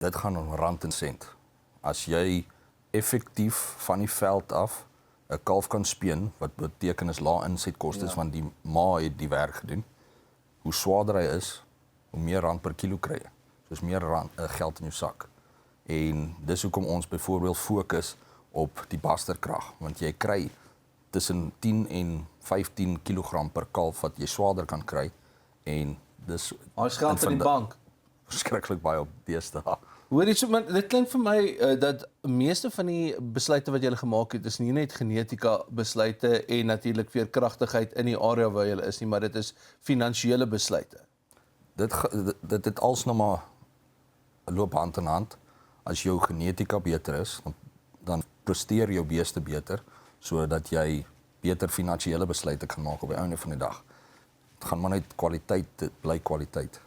Dit gaan om rand en sent. As jy effektief van die veld af 'n kalf kan speen, wat beteken is lae insetkostes, want die ma het die werk gedoen. Hoe swaarder hy is, hoe meer rand per kilo kry jy. Soos meer geld in jou sak. En dis hoekom ons byvoorbeeld fokus op die basterkrag, want jy kry tussen 10 en 15 kilogram per kalf wat jy swaarder kan kry, en dis Ons geld in die bank. verskriklik baie op deesdae. Hoor jy so, maar dit klink vir my dat meeste van die besluite wat jy gemaak het, is nie net genetika besluite en natuurlik veerkragtigheid in die area waar jy is nie, maar dit is finansiële besluite. Dit het alsnog maar loop hand in hand. As jou genetika beter is, dan presteer jou beeste beter, sodat jy beter finansiële besluite kan maak op die einde van die dag. Het gaan maar net kwaliteit, dit bly kwaliteit.